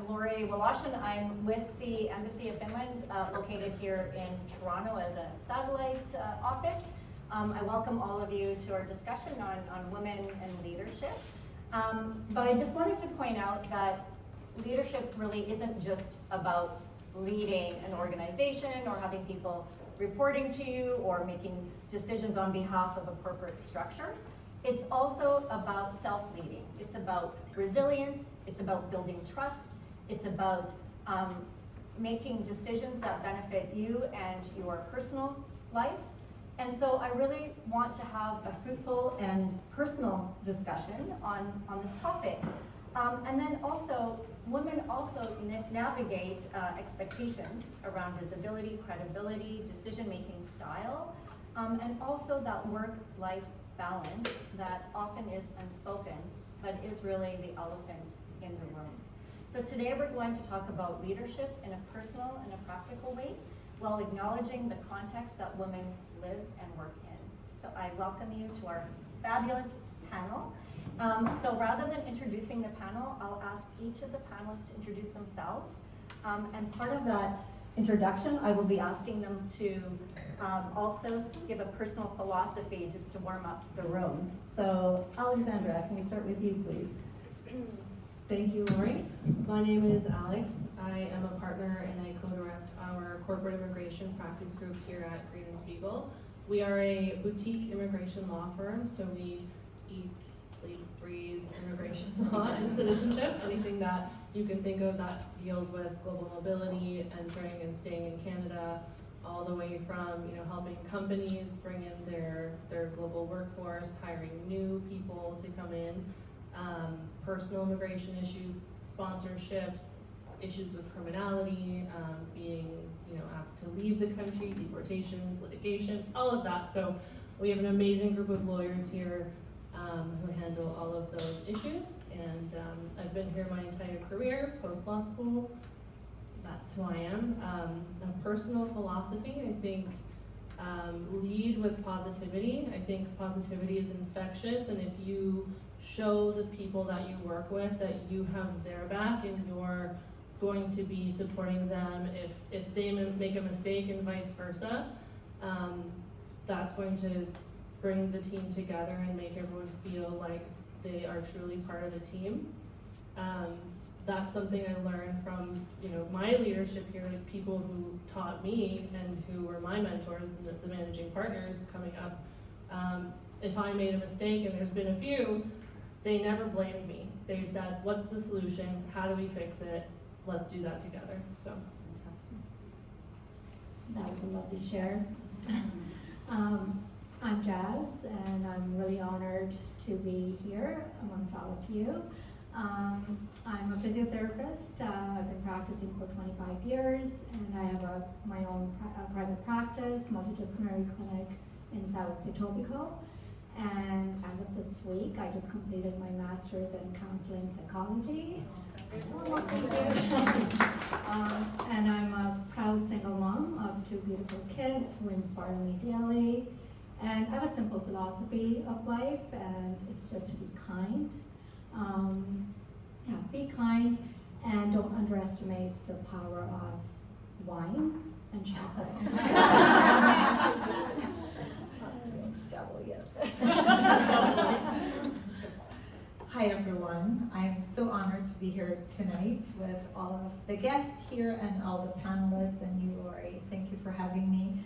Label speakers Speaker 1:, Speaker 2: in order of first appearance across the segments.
Speaker 1: I'm Lori Walashan. I'm with the Embassy of Finland, located here in Toronto as a satellite office. I welcome all of you to our discussion on women and leadership. But I just wanted to point out that leadership really isn't just about leading an organization or having people reporting to you or making decisions on behalf of a corporate structure. It's also about self-leading. It's about resilience. It's about building trust. It's about making decisions that benefit you and your personal life. And so I really want to have a fruitful and personal discussion on this topic. And then also, women also navigate expectations around visibility, credibility, decision-making style, and also that work-life balance that often is unspoken, but is really the elephant in the room. So today we're going to talk about leadership in a personal and a practical way, while acknowledging the context that women live and work in. So I welcome you to our fabulous panel. So rather than introducing the panel, I'll ask each of the panelists to introduce themselves. And part of that introduction, I will be asking them to also give a personal philosophy just to warm up the room. So Alexandra, can we start with you, please?
Speaker 2: Thank you, Lori. My name is Alex. I am a partner and I co-direct our corporate immigration practice group here at Green & Spiegel. We are a boutique immigration law firm, so we eat, sleep, breathe immigration law and citizenship, anything that you can think of that deals with global mobility, entering and staying in Canada, all the way from helping companies bring in their global workforce, hiring new people to come in, personal immigration issues, sponsorships, issues with criminality, being asked to leave the country, deportations, litigation, all of that. So we have an amazing group of lawyers here who handle all of those issues, and I've been here my entire career, post-law school. That's who I am. A personal philosophy, I think, lead with positivity. I think positivity is infectious, and if you show the people that you work with that you have their back and you're going to be supporting them if they make a mistake and vice versa, that's going to bring the team together and make everyone feel like they are truly part of a team. That's something I learned from my leadership here, with people who taught me and who were my mentors, the managing partners coming up. If I made a mistake, and there's been a few, they never blamed me. They said, what's the solution? How do we fix it? Let's do that together. So,
Speaker 3: that was a lovely share. I'm Jazz, and I'm really honored to be here amongst all of you. I'm a physiotherapist. I've been practicing for 25 years, and I have my own private practice, multidisciplinary clinic in South Etobicoke. And as of this week, I just completed my master's in counseling psychology. And I'm a proud single mom of 2 beautiful kids who inspire me daily. And I have a simple philosophy of life, and it's just to be kind. Be kind, and don't underestimate the power of wine and chocolate.
Speaker 4: Double yes. Hi everyone, I'm so honored to be here tonight with all of the guests here and all the panelists, and you, Lori. Thank you for having me.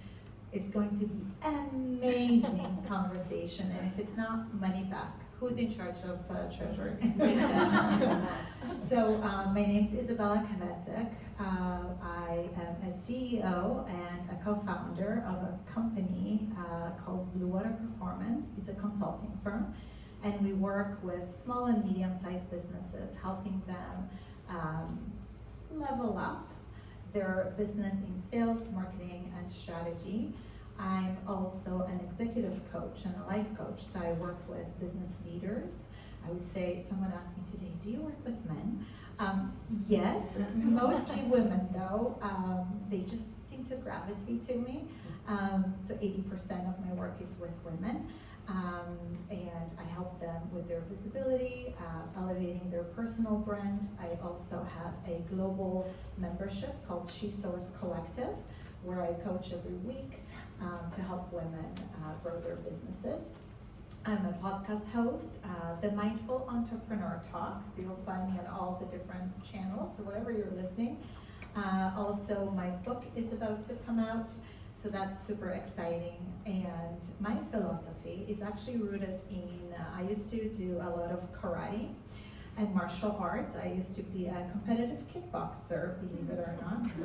Speaker 4: It's going to be an amazing conversation, and if it's not, money back. Who's in charge of treasury? So my name is Izabela Kvesic. I am a CEO and a co-founder of a company called Blue Water Performance. It's a consulting firm, and we work with small and medium-sized businesses, helping them level up their business in sales, marketing, and strategy. I'm also an executive coach and a life coach, so I work with business leaders. I would say, someone asked me today, do you work with men? Yes, mostly women though. They just seem to gravitate to me. So 80% of my work is with women. And I help them them with their visibility, elevating their personal brand. I also have a global membership called She Source Collective, where I coach every week to help women grow their businesses. I'm a podcast host, the Mindful Entrepreneur Talks. You'll find me on all the different channels, so whatever you're listening. Also, my book is about to come out, so that's super exciting. And my philosophy is actually rooted in, I used to do a lot of karate and martial arts. I used to be a competitive kickboxer, believe it or not, so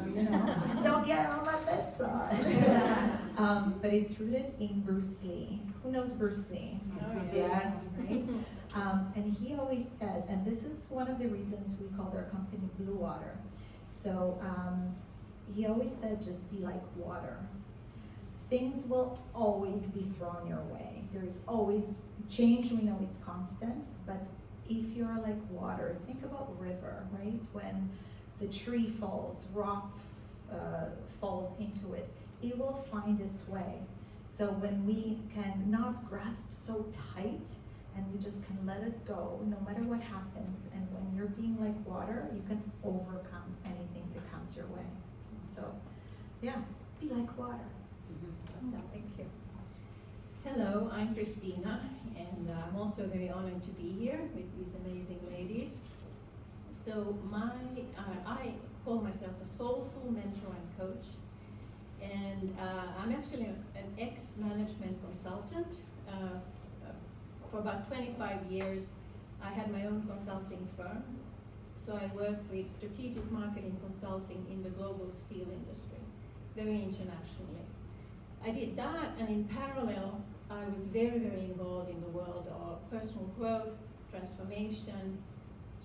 Speaker 4: don't get on my bad side. But it's rooted in Bruce Lee. Who knows Bruce Lee?
Speaker 1: Oh,
Speaker 4: Yes, right? And he always said, and this is one of the reasons we called our company Blue Water. So he always said, just be like water. Things will always be thrown your way. There is always change, we know it's constant, but if you're like water, think about river, right? When the tree falls, rock falls into it, it will find its way. So when we can not grasp so tight and we just can let it go, no matter what happens, and when you're being like water, you can overcome anything that comes your way. So, yeah, be like water.
Speaker 1: Thank you.
Speaker 5: Hello, I'm Kristina, and I'm also very honored to be here with these amazing ladies. So I call myself a soulful mentor and coach, and I'm actually an ex-management consultant. For about 25 years, I had my own consulting firm. So I worked with strategic marketing consulting in the global steel industry, very internationally. I did that, and in parallel, I was very, very involved in the world of personal growth, transformation,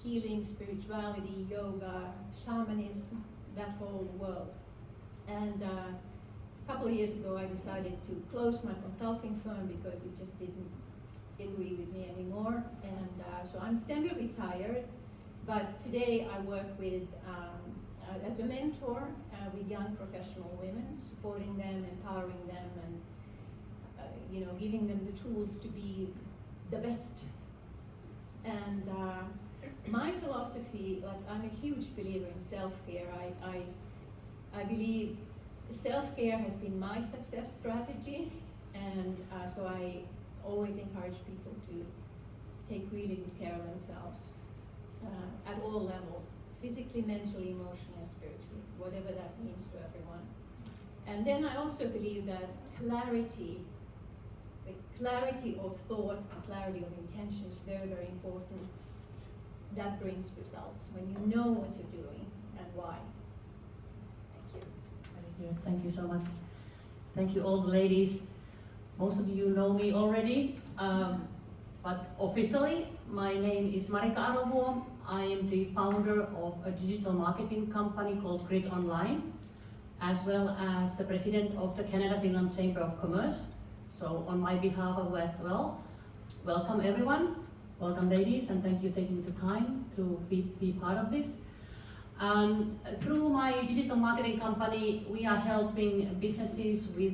Speaker 5: healing, spirituality, yoga, shamanism, that whole world. And a couple of years ago, I decided to close my consulting firm because it just didn't agree with me anymore. And so I'm semi-retired, but today I work with, as a mentor with young professional women, supporting them, empowering them, and giving them the tools to be the best. And my philosophy, like, I'm a huge believer in self-care. I believe self-care has been my success strategy, and so I always encourage people to take really good care of themselves at all levels, physically, mentally, emotionally, and spiritually, whatever that means to everyone. And then I also believe that clarity of thought and clarity of intention is very, very important. That brings results when you know what you're doing and why. Thank you.
Speaker 6: Thank you so much. Thank you all the ladies. Most of you know me already, but officially my name is Marika Arovuo. I am the founder of a digital marketing company called Grid Online, as well as the president of the Canada-Finland Chamber of Commerce. So on my behalf as well, welcome everyone, welcome ladies, and thank you for taking the time to be part of this. Through my digital marketing company, we are helping businesses with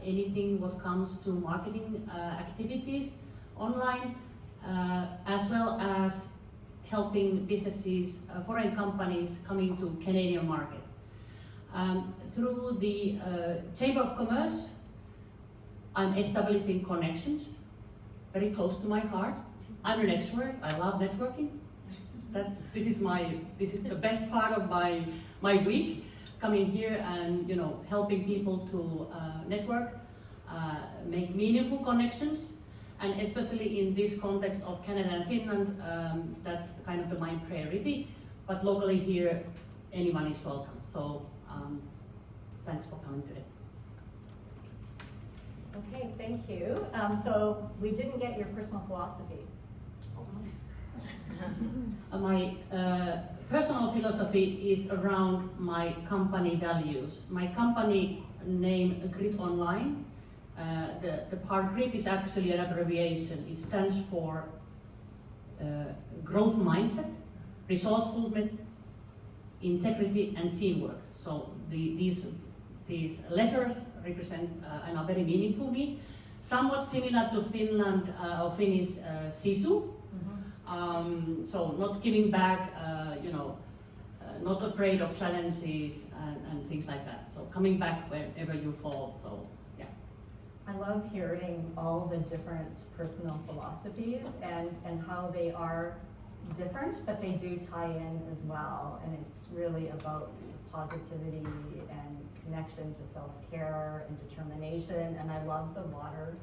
Speaker 6: anything what comes to marketing activities online, as well as helping businesses, foreign companies coming to Canadian market. Through the Chamber of Commerce, I'm establishing connections, very close to my heart. I'm an extrovert, I love networking. This is the best part of my week, coming here and helping people to network, make meaningful connections, and especially in this context of Canada and Finland, that's kind of my priority. But locally here, anyone is welcome. So thanks for coming today.
Speaker 1: Okay, thank you. So we didn't get your personal philosophy.
Speaker 6: My personal philosophy is around my company values. My company name Grid Online. The part Grid is actually an abbreviation. It stands for growth mindset, resourcefulness, integrity, and teamwork. So these letters represent and are very meaningful to me. somewhat similar to Finland or Finnish sisu. So not giving back, not afraid of challenges and things like that. So coming back whenever you fall. So yeah.
Speaker 1: I love hearing all the different personal philosophies and how they are different, but they do tie in as well. And it's really about positivity and connection to self-care and determination. And I love the water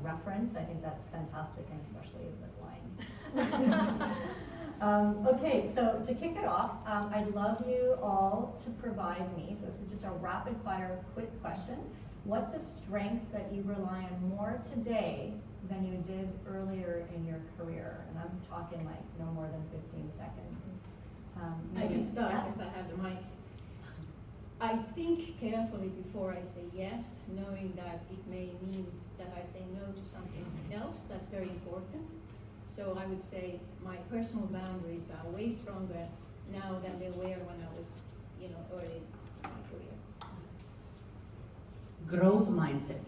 Speaker 1: reference. I think that's fantastic, and especially with wine. Okay, so to kick it off, I'd love you all to provide me, so this is just a rapid fire quick question. What's a strength that you rely on more today than you did earlier in your career? And I'm talking like no more than 15 seconds.
Speaker 5: I can start
Speaker 1: Yeah.
Speaker 5: since I have the mic. I think carefully before I say yes, knowing that it may mean that I say no to something else. That's very important. So I would say my personal boundaries are way stronger now than they were when I was, early in my career.
Speaker 6: Growth mindset.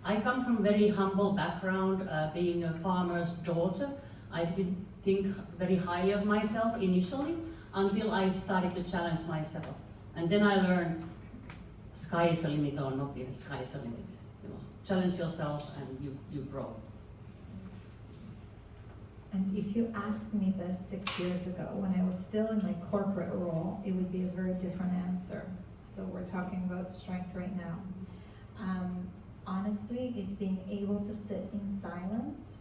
Speaker 6: I come from very humble background, being a farmer's daughter. I didn't think very highly of myself initially until I started to challenge myself. And then I learned sky is the limit, or not even sky is the limit. Challenge yourself and you grow.
Speaker 4: And if you asked me this 6 years ago, when I was still in my corporate role, it would be a very different answer. So we're talking about strength right now. Honestly, it's being able to sit in silence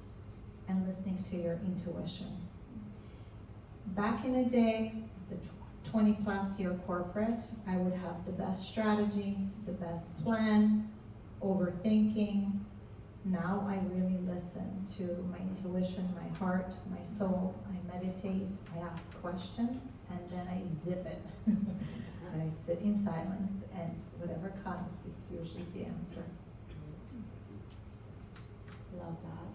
Speaker 4: and listening to your intuition. Back in the day, the 20 plus year corporate, I would have the best strategy, the best plan, overthinking. Now I really listen to my intuition, my heart, my soul. I meditate, I ask questions, and then I zip it. And I sit in silence, and whatever comes, it's usually the answer.
Speaker 3: Love that.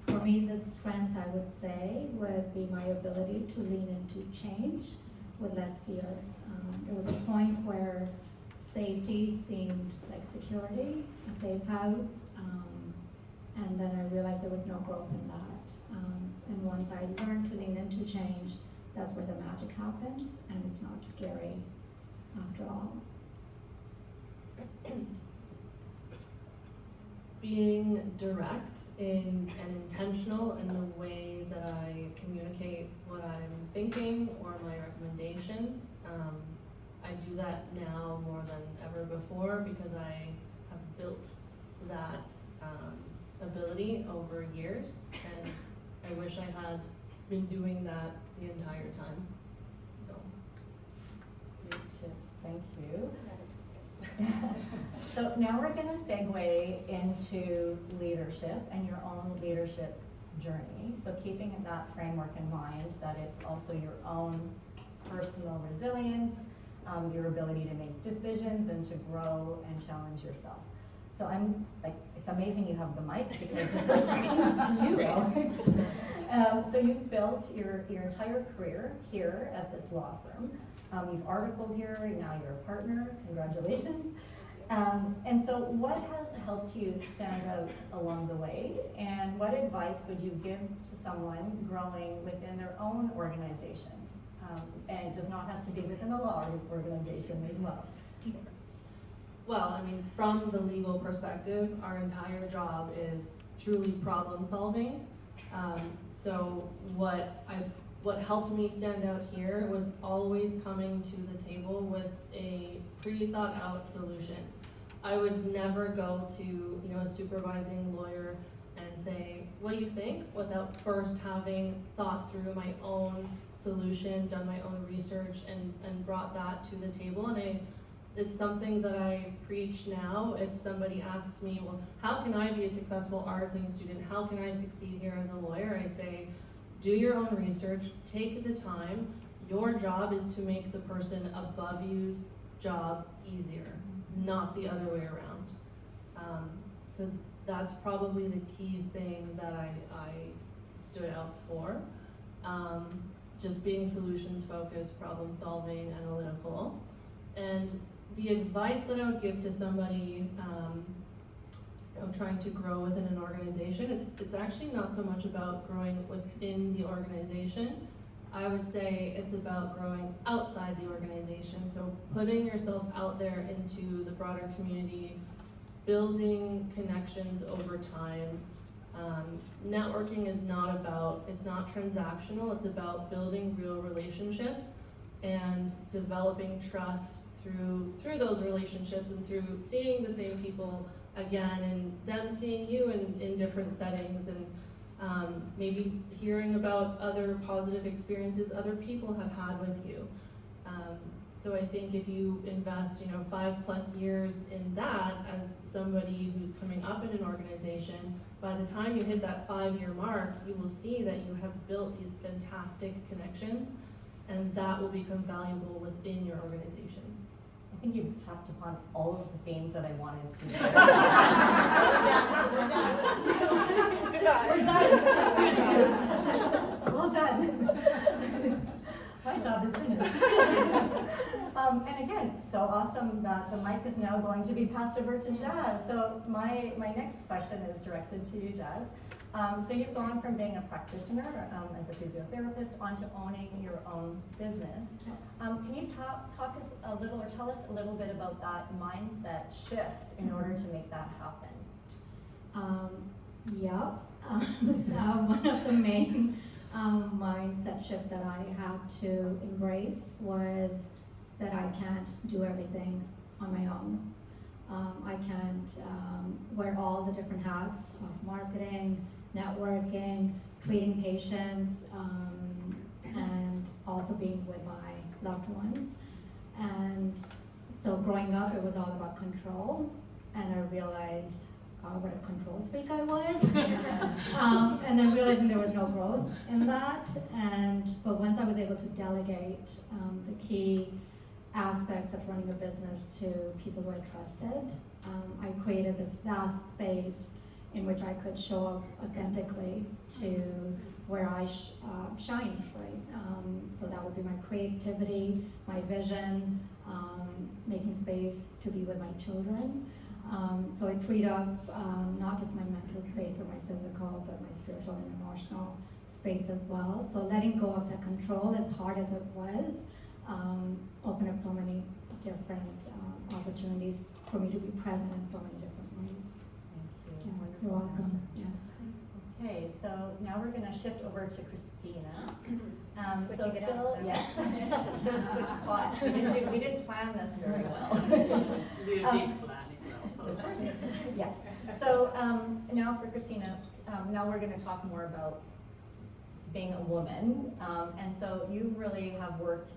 Speaker 3: For me, the strength, I would say, would be my ability to lean into change with less fear. There was a point where safety seemed like security, a safe house, and then I realized there was no growth in that. And once I learned to lean into change, that's where the magic happens, and it's not scary after all.
Speaker 2: Being direct and intentional in the way that I communicate what I'm thinking or my recommendations. I do that now more than ever before because I have built that ability over years, and I wish I had been doing that the entire time. So,
Speaker 1: Great tips, thank you. So now we're going to segue into leadership and your own leadership journey. So keeping that framework in mind, that it's also your own personal resilience, your ability to make decisions and to grow and challenge yourself. So I'm like, it's amazing you have the mic because the first question is to you, Alex. So you've built your entire career here at this law firm. You've articled here, now you're a partner, congratulations. And so what has helped you stand out along the way? And what advice would you give to someone growing within their own organization? And it does not have to be within a law organization as well.
Speaker 2: well, I mean, from the legal perspective, our entire job is truly problem solving. So what helped me stand out here was always coming to the table with a pre-thought out solution. I would never go to, a supervising lawyer and say, what do you think? Without first having thought through my own solution, done my own research, and brought that to the table. And it's something that I preach now. If somebody asks me, well, how can I be a successful articling student? How can I succeed here as a lawyer? I say, do your own research, take the time. Your job is to make the person above you's job easier, not the other way around. So that's probably the key thing that I stood out for. Just being solutions focused, problem solving, analytical. And the advice that I would give to somebody trying to grow within an organization, it's actually not so much about growing within the organization. I would say it's about growing outside the organization. So putting yourself out there into the broader community, building connections over time. Networking is it's not transactional, it's about building real relationships and developing trust through those relationships and through seeing the same people again and them seeing you in different settings, and maybe hearing about other positive experiences other people have had with you. So I think if you invest 5+ years in that as somebody who's coming up in an organization, by the time you hit that 5-year mark, you will see that you have built these fantastic connections, and that will become valuable within your organization.
Speaker 1: I think you've tapped upon all of the themes that I wanted to. We're done. Well done. My job is finished. And again, so awesome that the mic is now going to be passed over to Jazz. So my next question is directed to you, Jazz. So you've gone from being a practitioner as a physiotherapist onto owning your own business. Can you talk us a little, or tell us a little bit about that mindset shift in order to make that happen?
Speaker 3: One of the main mindset shift that I had to embrace was that I can't do everything on my own. I can't wear all the different hats of marketing, networking, treating patients, and also being with my loved ones. And so growing up, it was all about control, and I realized what a control freak I was. And then realizing there was no growth in that. But once I was able to delegate the key aspects of running a business to people who I trusted, I created this vast space in which I could show up authentically to where I shine, right? So that would be my creativity, my vision, making space to be with my children. So it freed up not just my mental space or my physical, but my spiritual and emotional space as well. So letting go of the control, as hard as it was, opened up so many different opportunities for me to be present in so many different ways.
Speaker 1: Thank you.
Speaker 3: Yeah, you're welcome. Yeah, thanks.
Speaker 1: Okay, so now we're going to shift over to Kristina. So
Speaker 5: Switching it
Speaker 1: still,
Speaker 5: up.
Speaker 1: yes, should have switched spots. We didn't plan this very well.
Speaker 6: You did plan it well.
Speaker 1: Yes. So now for Kristina, now we're going to talk more about being a woman. And so you really have worked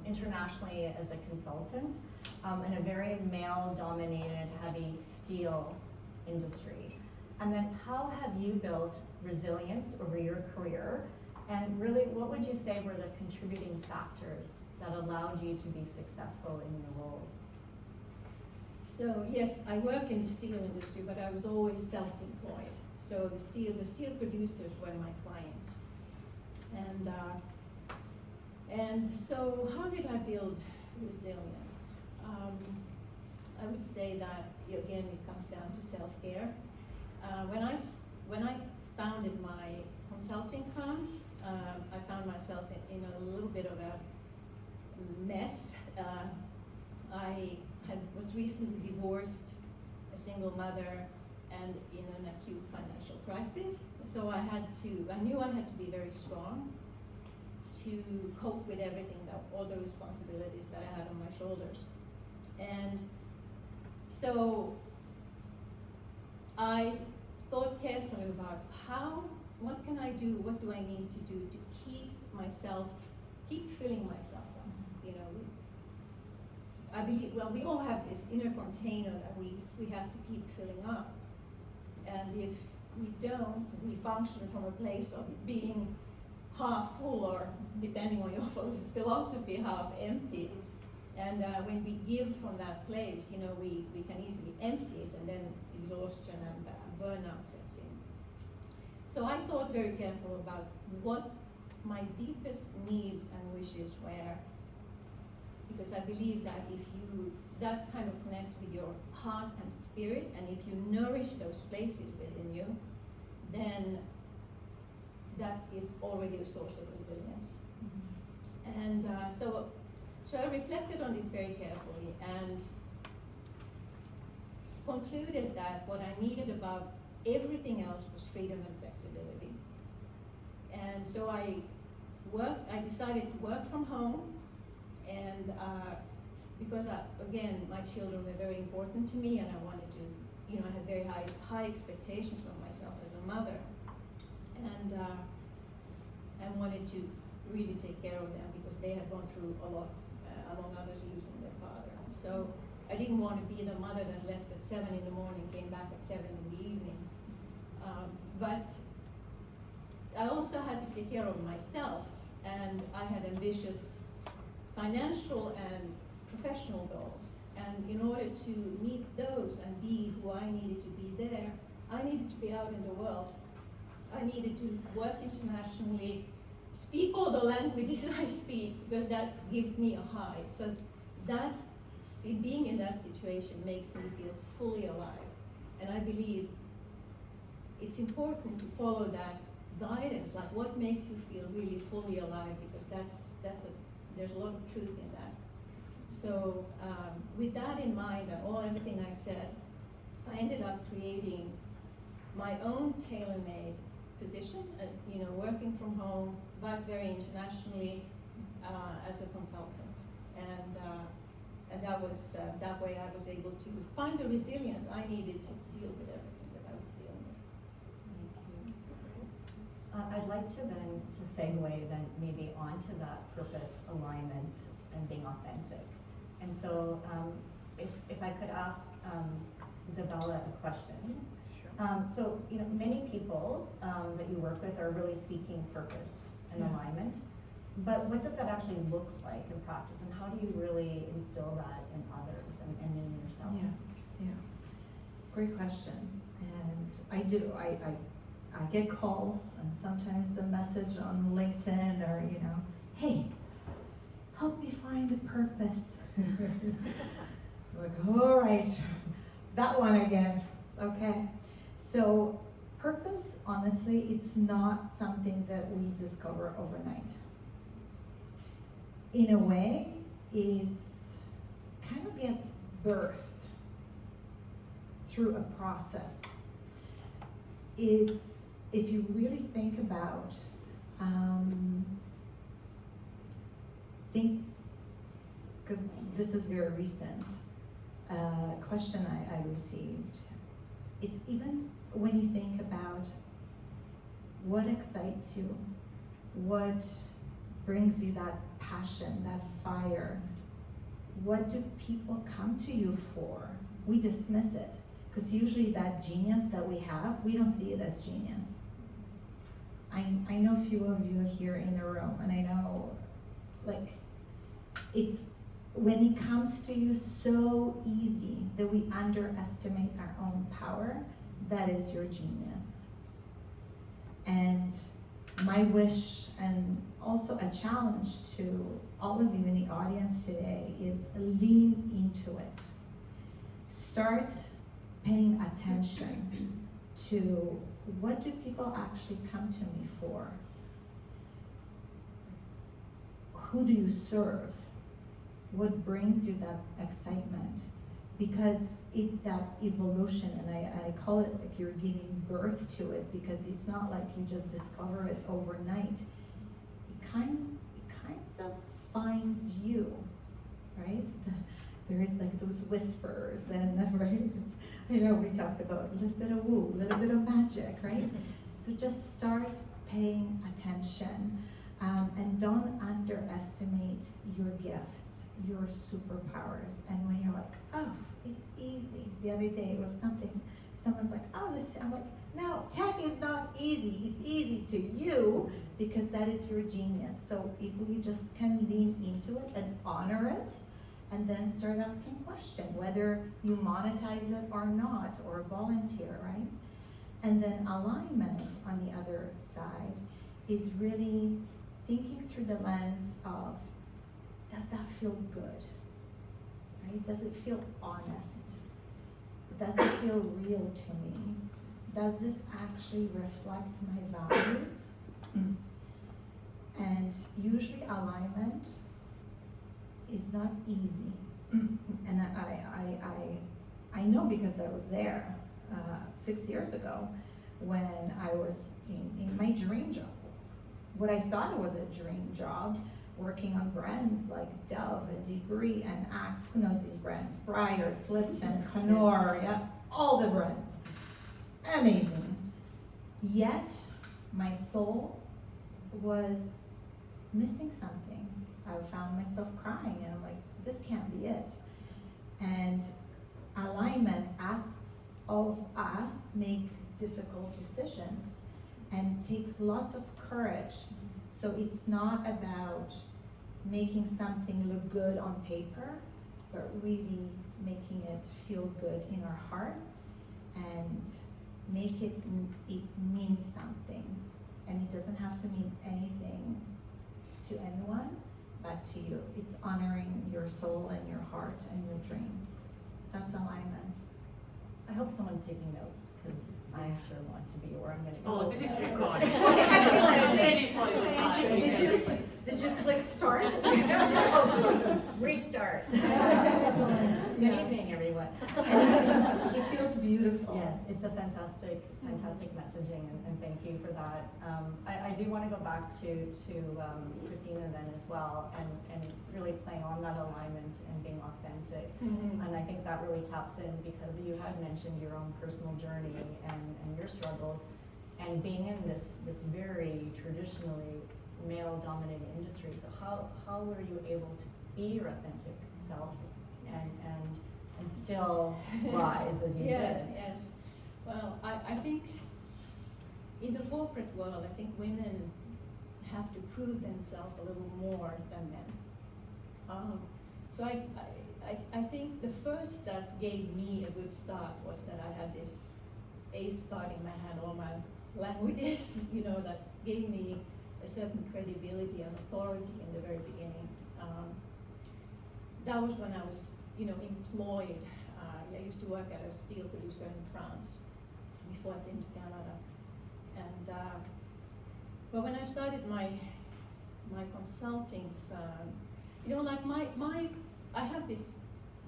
Speaker 1: internationally as a consultant in a very male-dominated, heavy steel industry. And then how have you built resilience over your career? And really, what would you say were the contributing factors that allowed you to be successful in your roles?
Speaker 5: So yes, I work in the steel industry, but I was always self-employed. So the steel producers were my clients. And so how did I build resilience? I would say that, again, it comes down to self-care. When I founded my consulting firm, I found myself in a little bit of a mess. I was recently divorced, a single mother, and in an acute financial crisis. So I knew I had to be very strong to cope with everything, all the responsibilities that I had on my shoulders. And so I thought carefully about what can I do, what do I need to do to keep filling myself up, I believe, well, we all have this inner container that we have to keep filling up. And if we don't, we function from a place of being half full, or depending on your philosophy, half empty. And when we give from that place, we can easily empty it, and then exhaustion and burnout sets in. So I thought very careful about what my deepest needs and wishes were, because I believe that if you, that kind of connects with your heart and spirit, and if you nourish those places within you, then that is already a source of resilience. And so I reflected on this very carefully and concluded that what I needed above everything else was freedom and flexibility. And so I decided to work from home, and because again, my children were very important to me, and I wanted to, I had very high expectations of myself as a mother, and I wanted to really take care of them because they had gone through a lot, among others losing their father. So I didn't want to be the mother that left at 7 in the morning, came back at 7 in the evening. But I also had to take care of myself, and I had ambitious financial and professional goals. And in order to meet those and be who I needed to be there, I needed to be out in the world. I needed to work internationally, speak all the languages I speak, because that gives me a high. So that, being in that situation makes me feel fully alive. And I believe it's important to follow that guidance, like what makes you feel really fully alive, because there's a lot of truth in that. So with that in mind and everything I said, I ended up creating my own tailor-made position, working from home, but very internationally as a consultant. And that was that way I was able to find the resilience I needed to deal with everything that I was dealing with.
Speaker 1: I'd like to then segue then maybe onto that purpose alignment and being authentic. And so if I could ask Izabela a question.
Speaker 2: Sure.
Speaker 1: So many people that you work with are really seeking purpose and alignment, but what does that actually look like in practice, and how do you really instill that in others and in yourself?
Speaker 4: Yeah. Great question. And I do. I get calls and sometimes a message on LinkedIn or, hey, help me find a purpose. Like, all right, that one again. Okay. So purpose, honestly, it's not something that we discover overnight. In a way, it's kind of gets birthed through a process. It's, if you really think about, because this is very recent, question I received. It's even when you think about what excites you, what brings you that passion, that fire, what do people come to you for? We dismiss it, because usually that genius that we have, we don't see it as genius. I know a few of you here in the room, and I know, it's when it comes to you so easy that we underestimate our own power. That is your genius. And my wish, and also a challenge to all of you in the audience today, is lean into it. Start paying attention to what do people actually come to me for? Who do you serve? What brings you that excitement? Because it's that evolution, and I call it like you're giving birth to it, because it's not like you just discover it overnight. It kind of finds you, right? There is like those whispers, and right? I know we talked about a little bit of woo, a little bit of magic, right? So just start paying attention, and don't underestimate your gifts, your superpowers. And when you're like, oh, it's easy. The other day it was something, someone's like, oh, this, I'm like, no, tech is not easy. It's easy to you because that is your genius. So if we just can lean into it and honor it, and then start asking questions, whether you monetize it or not, or volunteer, right? And then alignment on the other side is really thinking through the lens of does that feel good? Right? Does it feel honest? Does it feel real to me? Does this actually reflect my values? And usually alignment is not easy. And I know because I was there 6 years ago when I was in my dream job. What I thought was a dream job, working on brands like Dove and Degree and Axe, who knows these brands? Breyer, Lipton, Knorr, yeah, all the brands. Amazing. Yet, my soul was missing something. I found myself crying and I'm like, this can't be it. And alignment asks of us make difficult decisions and takes lots of courage. So it's not about making something look good on paper, but really making it feel good in our hearts and make it mean something. And it doesn't have to mean anything to anyone but to you. It's honoring your soul and your heart and your dreams. That's alignment.
Speaker 1: I hope someone's taking notes, because I sure want to be where I'm gonna go.
Speaker 6: Oh, this is recorded.
Speaker 1: Excellent.
Speaker 4: Did you click start?
Speaker 1: Restart. Good evening, everyone.
Speaker 4: It feels beautiful.
Speaker 1: Yes, it's a fantastic messaging, and thank you for that. I do want to go back to Kristina then as well, and really playing on that alignment and being authentic. And I think that really taps in because you had mentioned your own personal journey and your struggles, and being in this very traditionally male-dominated industry. So how were you able to be your authentic self and still rise as you
Speaker 5: Yes,
Speaker 1: did?
Speaker 5: yes. Well, I think in the corporate world, I think women have to prove themselves a little more than men. So I think the first that gave me a good start was that I had this A starting my hand, all my languages, that gave me a certain credibility and authority in the very beginning. That was when I was, employed. I used to work at a steel producer in France before I came to Canada. And but when I started my consulting firm, I have this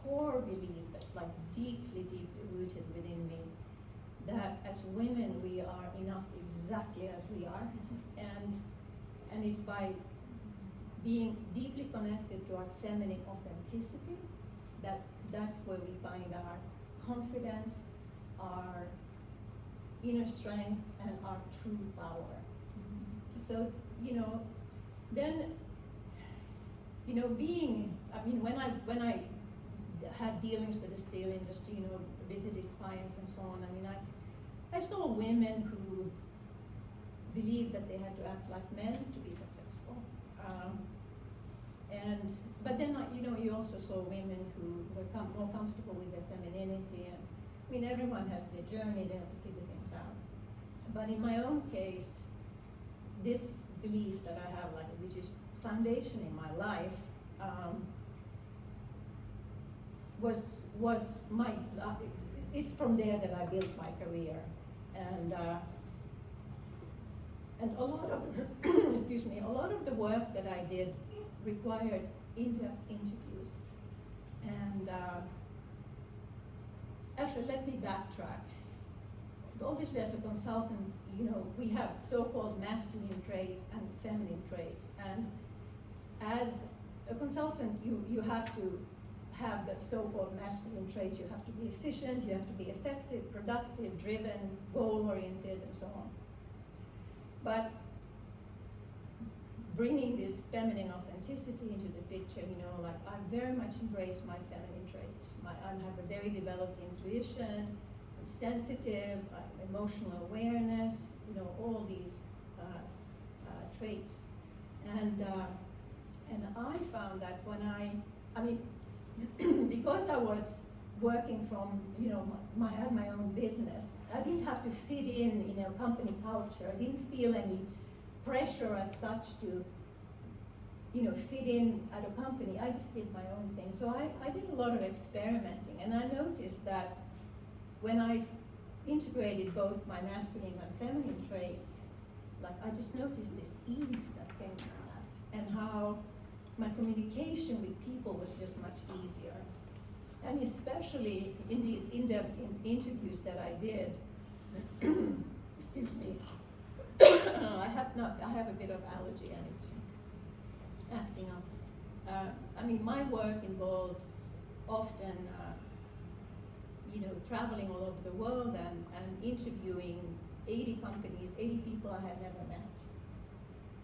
Speaker 5: core belief that's like deeply rooted within me, that as women we are enough exactly as we are, and it's by being deeply connected to our feminine authenticity that's where we find our confidence, our inner strength, and our true power. So then when I had dealings with the steel industry, visited clients and so on, I saw women who believed that they had to act like men to be successful. But then, you also saw women who were more comfortable with their femininity, and everyone has their journey, they have to figure things out. But in my own case, this belief that I have, which is foundation in my life, was my. It's from there that I built my career, and a lot of excuse me, a lot of the work that I did required in-depth interviews. And actually, let me backtrack. Obviously, as a consultant, we have so-called masculine traits and feminine traits. And as a consultant, you have to have the so-called masculine traits. You have to be efficient, you have to be effective, productive, driven, goal-oriented, and so on. But bringing this feminine authenticity into the picture, I very much embrace my feminine traits. I have a very developed intuition, I'm sensitive, emotional awareness, all these traits. And I found that when because I was working from, I had my own business, I didn't have to fit in company culture. I didn't feel any pressure as such to fit in at a company. I just did my own thing. So I did a lot of experimenting, and I noticed that when I integrated both my masculine and feminine traits, like I just noticed this ease that came from that, and how my communication with people was just much easier. And especially in these in-depth interviews that I did, excuse me, I have a bit of allergy and it's acting up. I mean, my work involved often, traveling all over the world and interviewing 80 companies, 80 people I had never met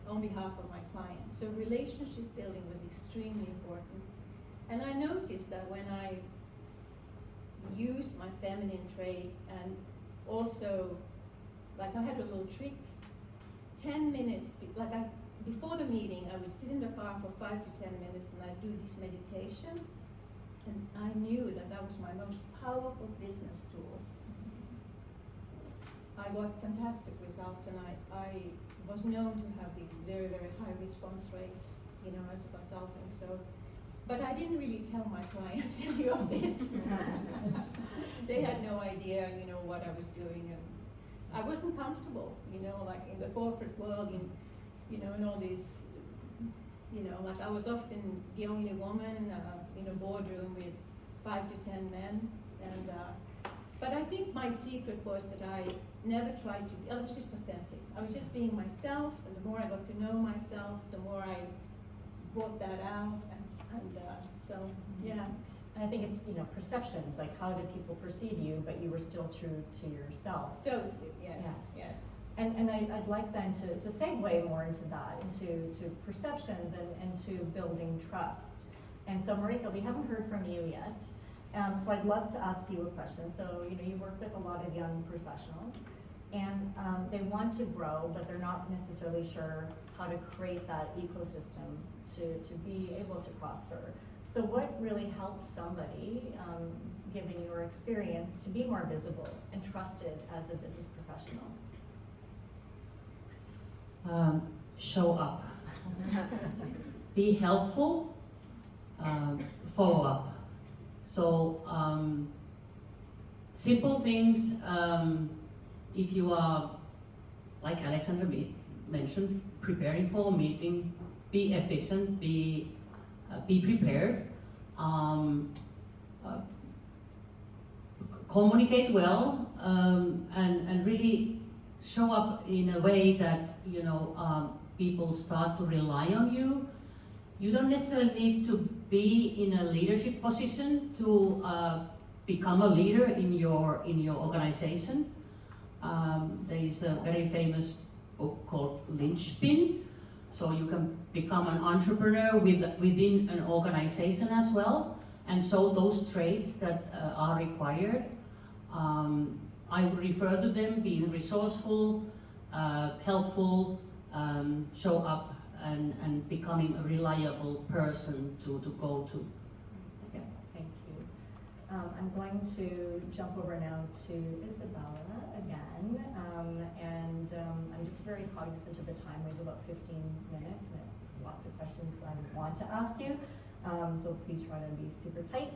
Speaker 5: on behalf of my clients. So relationship building was extremely important. And I noticed that when I used my feminine traits and also, like I had a little trick, 10 minutes, before the meeting, I would sit in the car for 5 to 10 minutes and I'd do this meditation. And I knew that that was my most powerful business tool. I got fantastic results, and I was known to have these very, very high response rates, as a consultant. So, but I didn't really tell my clients any of this. They had no idea, what I was doing, and I wasn't comfortable, like in the corporate world, in all these, like I was often the only woman in a boardroom with 5 to 10 men, and but I think my secret was that I never tried to be, I was just authentic. I was just being myself, and the more I got to know myself, the more I brought that out, and so, yeah.
Speaker 1: And I think it's, perceptions, like how did people perceive you, but you were still true to yourself.
Speaker 5: Totally, yes.
Speaker 1: And I'd like then to segue more into that, into perceptions and to building trust. And so Marika, we haven't heard from you yet. So I'd love to ask you a question. So, you work with a lot of young professionals, and they want to grow, but they're not necessarily sure how to create that ecosystem to be able to prosper. So what really helps somebody, given your experience, to be more visible and trusted as a business professional?
Speaker 6: Show up. Be helpful, follow up. So simple things, if you are, like Alexandra mentioned, preparing for a meeting, be efficient, be prepared, communicate well, and really show up in a way that people start to rely on you. You don't necessarily need to be in a leadership position to become a leader in your organization. There is a very famous book called Linchpin. So you can become an entrepreneur within an organization as well, and so those traits that are required. I would refer to them: being resourceful, helpful, show up, and becoming a reliable person to go to.
Speaker 1: Okay, thank you. I'm going to jump over now to Izabela again, and I'm just very cognizant of the time. We have about 15 minutes, and I have lots of questions I want to ask you, so please try to be super tight.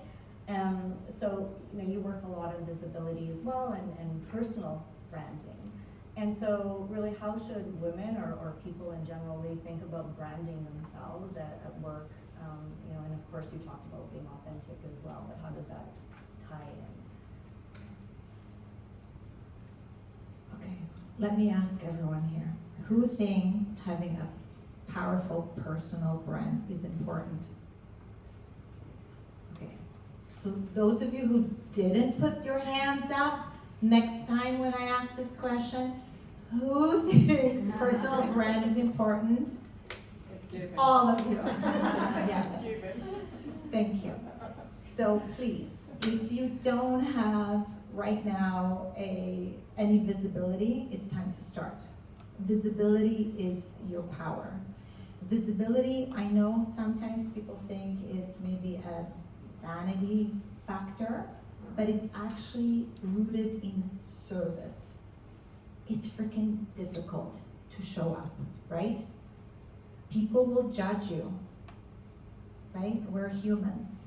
Speaker 1: So, you work a lot on visibility as well, and personal branding. And so really, how should women or people in general really think about branding themselves at work? And of course you talked about being authentic as well, but how does that tie in?
Speaker 4: Okay, let me ask everyone here, who thinks having a powerful personal brand is important? Okay, so those of you who didn't put your hands up, next time when I ask this question, who thinks personal brand is important? All of you. Yes. Thank you. So please, if you don't have right now any visibility, it's time to start. Visibility is your power. Visibility, I know sometimes people think it's maybe a vanity factor, but it's actually rooted in service. It's freaking difficult to show up, right? People will judge you, right? We're humans.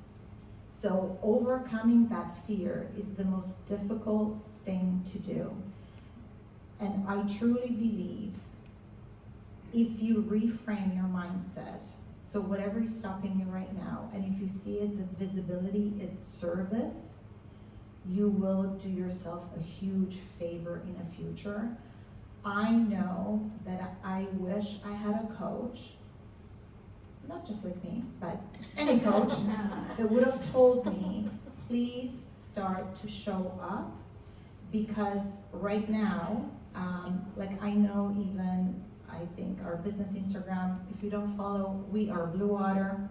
Speaker 4: So overcoming that fear is the most difficult thing to do. And I truly believe if you reframe your mindset, so whatever is stopping you right now, and if you see it, that visibility is service, you will do yourself a huge favor in the future. I know that I wish I had a coach, not just like me, but any coach that would have told me, please start to show up, because right now, like I know even, I think our business Instagram, if you don't follow, we are Blue Water,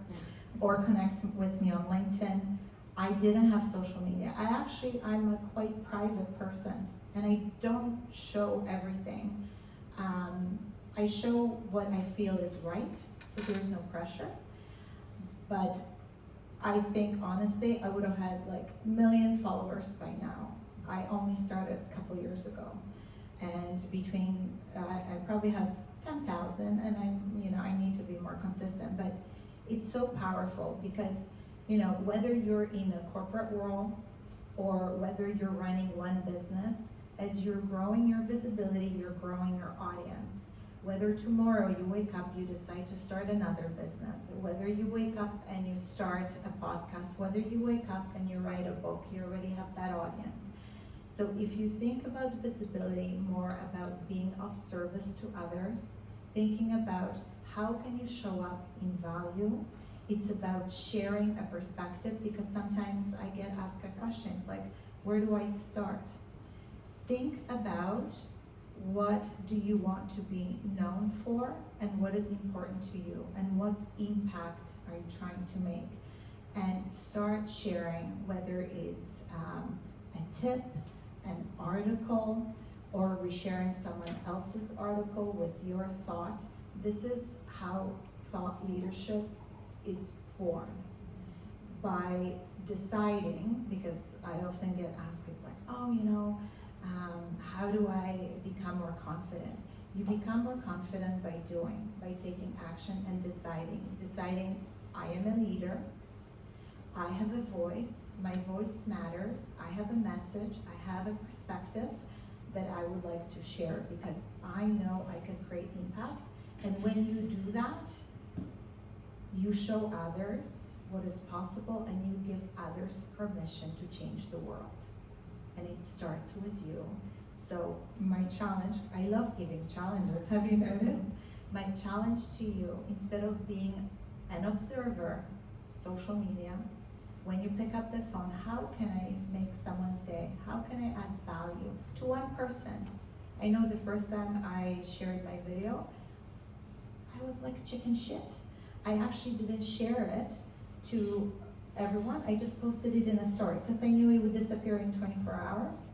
Speaker 4: or connect with me on LinkedIn. I didn't have social media. I'm a quite private person, and I don't show everything. I show what I feel is right, so there's no pressure. But I think honestly, I would have had like 1 million followers by now. I only started a couple years ago. And between, I probably have 10,000, and I need to be more consistent, but it's so powerful because, whether you're in a corporate world or whether you're running one business, as you're growing your visibility, you're growing your audience. Whether tomorrow you wake up, you decide to start another business, whether you wake up and you start a podcast, whether you wake up and you write a book, you already have that audience. So if you think about visibility more about being of service to others, thinking about how can you show up in value, it's about sharing a perspective, because sometimes I get asked a question like, where do I start? Think about what do you want to be known for, and what is important to you, and what impact are you trying to make? And start sharing, whether it's a tip, an article, or resharing someone else's article with your thought. This is how thought leadership is born. By deciding, because I often get asked, it's like, how do I become more confident? You become more confident by doing, by taking action and deciding I am a leader, I have a voice, my voice matters, I have a message, I have a perspective that I would like to share, because I know I can create impact. And when you do that, you show others what is possible, and you give others permission to change the world. And it starts with you. So my challenge, I love giving challenges, have you noticed? My challenge to you, instead of being an observer, social media, when you pick up the phone, how can I make someone's day? How can I add value to one person? I know the first time I shared my video, I was like chicken shit. I actually didn't share it to everyone. I just posted it in a story because I knew it would disappear in 24 hours.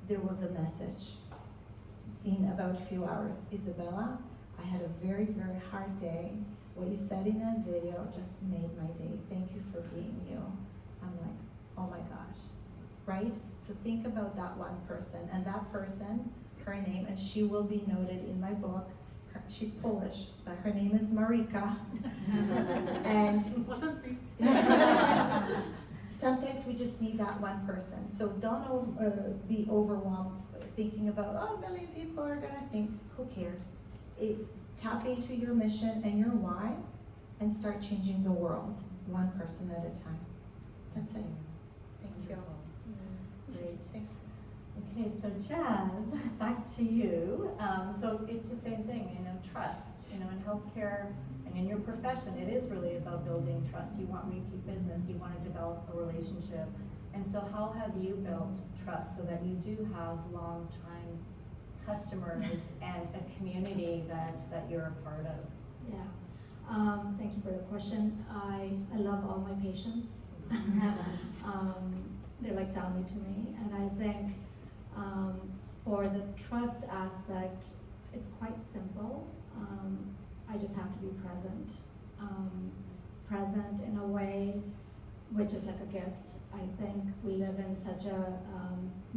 Speaker 4: There was a message in about a few hours. Izabela, I had a very, very hard day. What you said in that video just made my day. Thank you for being you. I'm like, oh my gosh, right? So think about that one person, and that person, her name, and she will be noted in my book. She's Polish, but her name is Marika. And sometimes we just need that one person. So don't be overwhelmed thinking about, oh, 1 million people are gonna think, who cares? Tap into your mission and your why, and start changing the world, one person at a time. That's it. Thank you.
Speaker 1: Great. Okay, so Jazz, back to you. So it's the same thing, trust. In healthcare and in your profession, it is really about building trust. You want repeat business, you want to develop a relationship. And so how have you built trust so that you do have long-time customers and a community that you're a part of?
Speaker 3: Yeah, thank you for the question. I love all my patients. They're like family to me, and I think for the trust aspect, it's quite simple. I just have to be present. Present in a way which is like a gift. I think we live in such a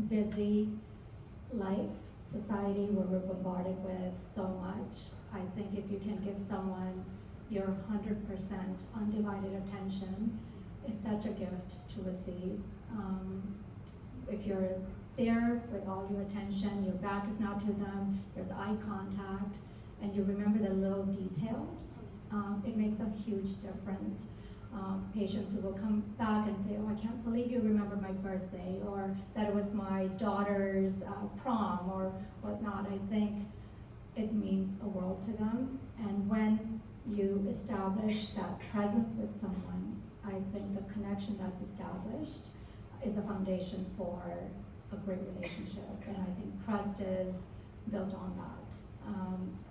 Speaker 3: busy life, society, where we're bombarded with so much. I think if you can give someone your 100% undivided attention, it's such a gift to receive. If you're there with all your attention, your back is not to them, there's eye contact, and you remember the little details, it makes a huge difference. Patients who will come back and say, oh, I can't believe you remember my birthday, or that it was my daughter's prom, or whatnot. I think it means a world to them. And when you establish that presence with someone, I think the connection that's established is the foundation for a great relationship. And I think trust is built on that.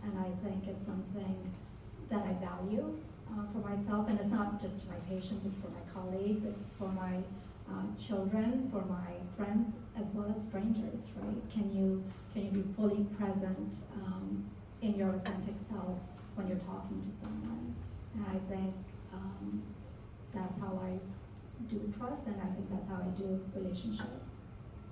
Speaker 3: And I think it's something that I value for myself, and it's not just to my patients, it's for my colleagues, it's for my children, for my friends, as well as strangers, right? Can you be fully present in your authentic self when you're talking to someone? And I think that's how I do trust, and I think that's how I do relationships.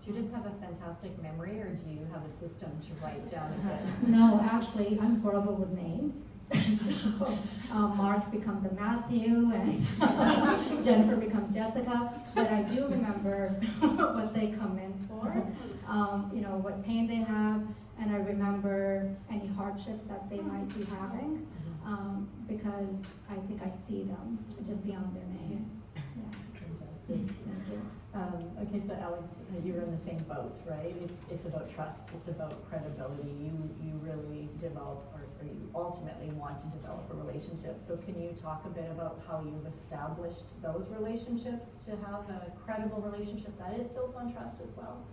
Speaker 1: Do you just have a fantastic memory, or do you have a system to write down a bit?
Speaker 3: No, actually, I'm horrible with names. So Mark becomes a Matthew, and Jennifer becomes Jessica. But I do remember what they come in for, what pain they have, and I remember any hardships that they might be having, because I think I see them just beyond their name. Yeah.
Speaker 1: Fantastic.
Speaker 3: Thank you.
Speaker 1: Okay, so Alex, you're in the same boat, right? It's about trust, it's about credibility. You really develop, or you ultimately want to develop a relationship. So can you talk a bit about how you've established those relationships to have a credible relationship that is built on trust as well?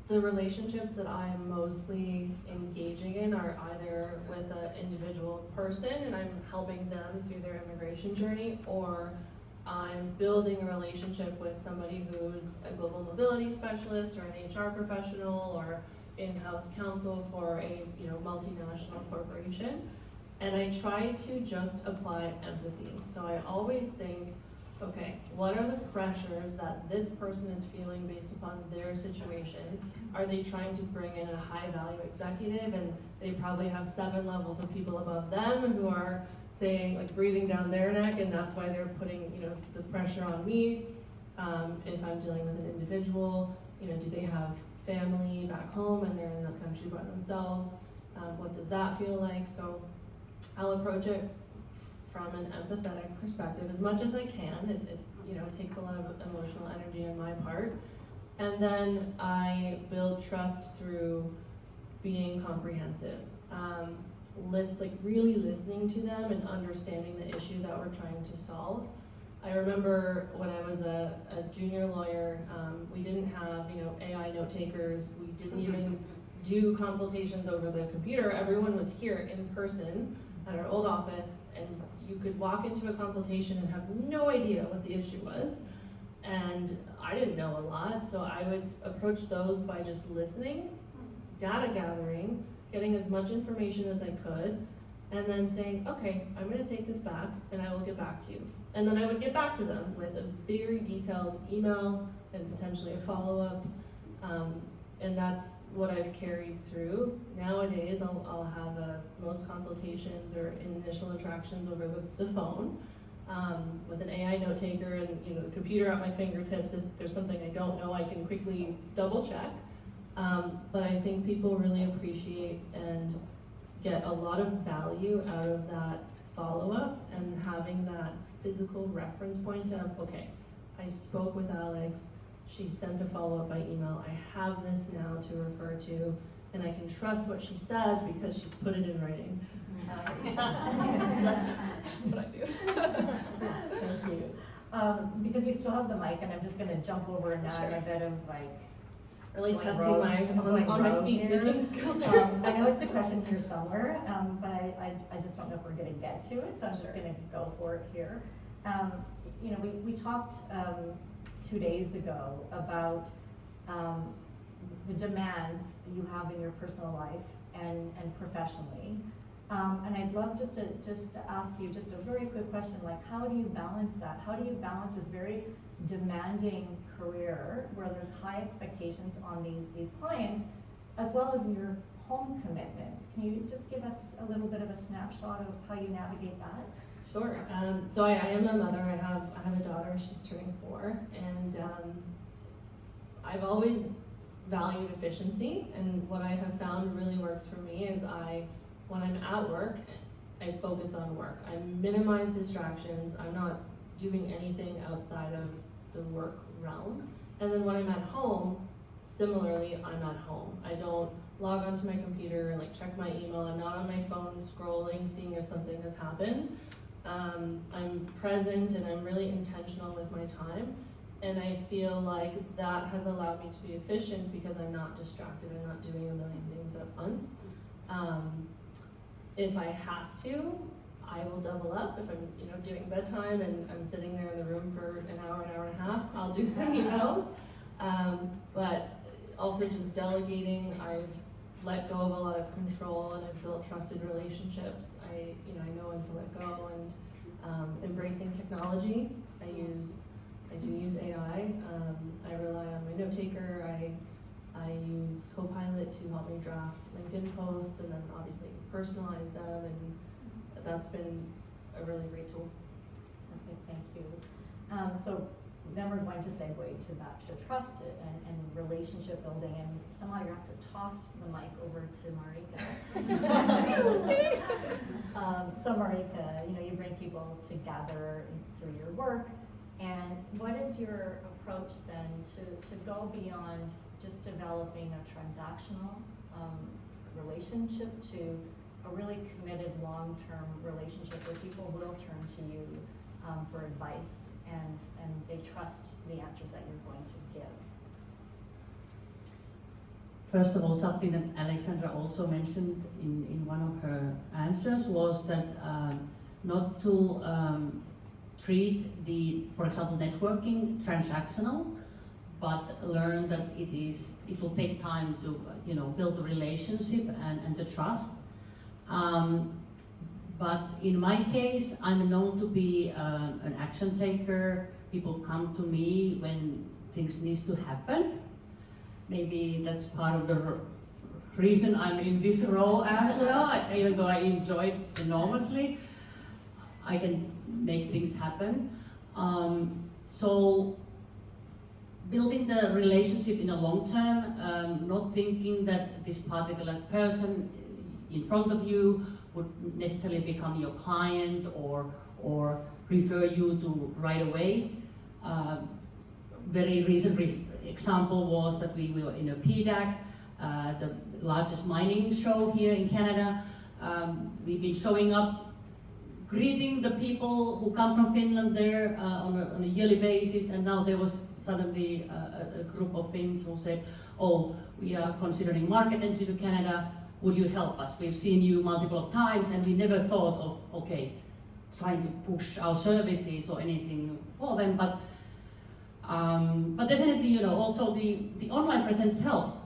Speaker 2: The relationships that I'm mostly engaging in are either with an individual person and I'm helping them through their immigration journey, or I'm building a relationship with somebody who's a global mobility specialist or an HR professional or in-house counsel for a multinational corporation. And I try to just apply empathy. So I always think, okay, what are the pressures that this person is feeling based upon their situation? Are they trying to bring in a high value executive, and they probably have 7 levels of people above them who are saying, like, breathing down their neck, and that's why they're putting the pressure on me. If I'm dealing with an individual, do they have family back home and they're in the country by themselves? What does that feel like? So I'll approach it from an empathetic perspective as much as I can. It takes a lot of emotional energy on my part. And then I build trust through being comprehensive. Really listening to them and understanding the issue that we're trying to solve. I remember when I was a junior lawyer, we didn't have AI note takers. We didn't even do consultations over the computer. Everyone was here in person at our old office, and you could walk into a consultation and have no idea what the issue was. And I didn't know a lot, so I would approach those by just listening, data gathering, getting as much information as I could, and then saying, okay, I'm going to take this back and I will get back to you. And then I would get back to them with a very detailed email and potentially a follow-up. And that's what I've carried through. Nowadays, I'll have most consultations or initial interactions over the phone with an AI note taker, and the computer at my fingertips. If there's something I don't know, I can quickly double check. But I think people really appreciate and get a lot of value out of that follow-up and having that physical reference point of, okay, I spoke with Alex, she sent a follow-up by email, I have this now to refer to, and I can trust what she said because she's put it in writing. That's what I do.
Speaker 1: Thank you. Because we still have the mic, and I'm just going to jump over now in a bit of
Speaker 2: Really
Speaker 1: going
Speaker 2: testing
Speaker 1: rogue-
Speaker 2: my
Speaker 1: going
Speaker 2: on my
Speaker 1: rogue
Speaker 2: feet
Speaker 1: here.
Speaker 2: thinking skills.
Speaker 1: I know it's a question here somewhere, but I just don't know if we're going to get to it, so I'm just going to go for it here. We talked 2 days ago about the demands you have in your personal life and professionally. And I'd love just to ask you just a very quick question, like, how do you balance that? How do you balance this very demanding career where there's high expectations on these clients, as well as your home commitments. Can you just give us a little bit of a snapshot of how you navigate that?
Speaker 2: Sure. So I am a mother. I have a daughter. She's turning 4, and I've always valued efficiency. And what I have found really works for me is when I'm at work, I focus on work. I minimize distractions. I'm not doing anything outside of the work realm. And then when I'm at home, similarly, I'm at home. I don't log onto my computer and like check my email. I'm not on my phone scrolling, seeing if something has happened. I'm present and I'm really intentional with my time. And I feel like that has allowed me to be efficient because I'm not distracted. I'm not doing a million things at once. If I have to, I will double up. If I'm doing bedtime and I'm sitting there in the room for an hour and a half, I'll do some emails. But also just delegating, I've let go of a lot of control and I've built trusted relationships. I know when to let go, and embracing technology. I do use AI. I rely on my note taker. I use Copilot to help me draft LinkedIn posts and then obviously personalize them, and that's been a really great tool.
Speaker 1: Perfect, thank you. So then we're going to segue to that, to trust and relationship building, and somehow you have to toss the mic over to Marika. So Marika, you bring people together through your work, and what is your approach then to go beyond just developing a transactional relationship to a really committed long-term relationship where people will turn to you for advice and they trust the answers that you're going to give?
Speaker 6: First of all, something that Alexandra also mentioned in one of her answers was that not to treat for example, networking transactional, but learn that it will take time to build a relationship and the trust. But in my case, I'm known to be an action taker. People come to me when things need to happen. Maybe that's part of the reason I'm in this role as well. Even though I enjoy it enormously, I can make things happen. So building the relationship in the long term, not thinking that this particular person in front of you would necessarily become your client or refer you to right away. Very recent example was that we were in a PDAC, the largest mining show here in Canada. We've been showing up, greeting the people who come from Finland there on a yearly basis, and now there was suddenly a group of Finns who said, "Oh, we are considering market entry to Canada. Would you help us? We've seen you multiple times and we never thought of, trying to push our services or anything for them, but definitely, also the online presence help.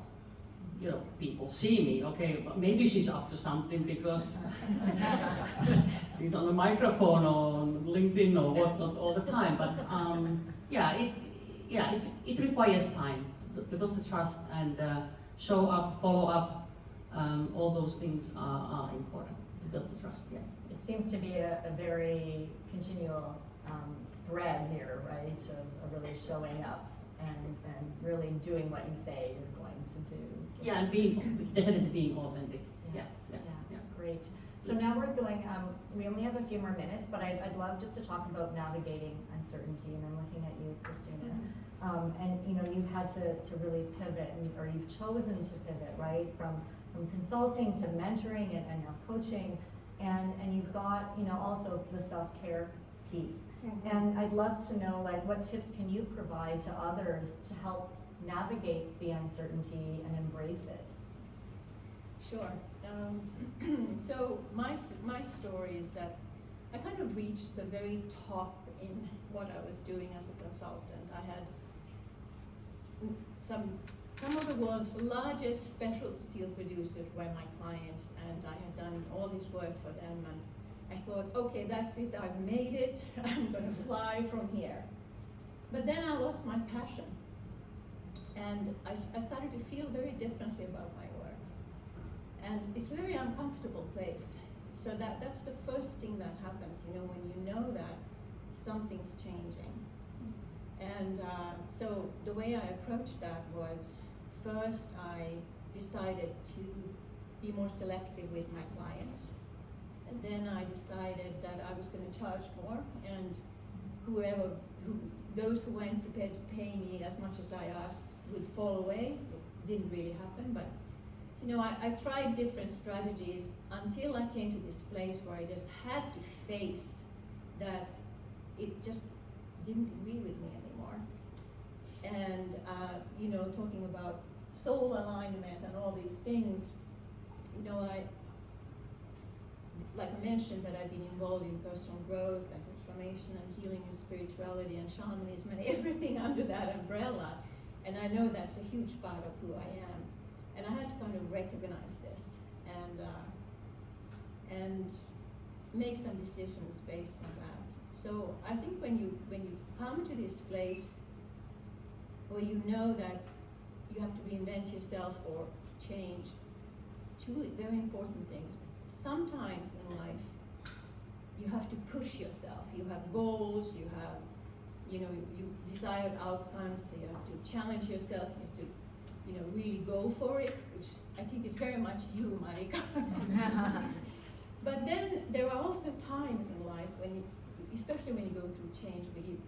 Speaker 6: People see me, okay, but maybe she's up to something because she's on a microphone or on LinkedIn or whatnot all the time, but it requires time to build the trust and show up, follow up. All those things are important to build the trust. Yeah.
Speaker 1: It seems to be a very continual thread here, right? Of really showing up and really doing what you say you're going to do. So
Speaker 6: Yeah, and definitely being authentic.
Speaker 1: Yes.
Speaker 6: Yeah.
Speaker 1: Great. So now we're going. We only have a few more minutes, but I'd love just to talk about navigating uncertainty. And I'm looking at you, Kristina. And you've had to really pivot, or you've chosen to pivot, right? From consulting to mentoring and now coaching, and you've got also the self-care piece.
Speaker 3: Mm-hmm.
Speaker 1: And I'd love to know, like, what tips can you provide to others to help navigate the uncertainty and embrace it?
Speaker 5: Sure. So my story is that I kind of reached the very top in what I was doing as a consultant. I had some of the world's largest special steel producers were my clients, and I had done all this work for them, and I thought, okay, that's it, I've made it, I'm gonna fly from here. But then I lost my passion, and I started to feel very differently about my work. And it's a very uncomfortable place. So that's the first thing that happens, when you know that something's changing. And so the way I approached that was, first I decided to be more selective with my clients. And then I decided that I was going to charge more, and those who weren't prepared to pay me as much as I asked would fall away. It didn't really happen, but I tried different strategies until I came to this place where I just had to face that it just didn't agree with me anymore. And talking about soul alignment and all these things, like I mentioned, that I've been involved in personal growth and transformation and healing and spirituality and shamanism and everything under that umbrella. And I know that's a huge part of who I am. And I had to kind of recognize this and make some decisions based on that. So I think when you come to this place where you know that you have to reinvent yourself or change, two very important things. Sometimes in life you have to push yourself. You have goals, you have you desired outcomes, so you have to challenge yourself, you have to really go for it, which I think is very much you, Marika. But then there are also times in life when especially when you go through change, where you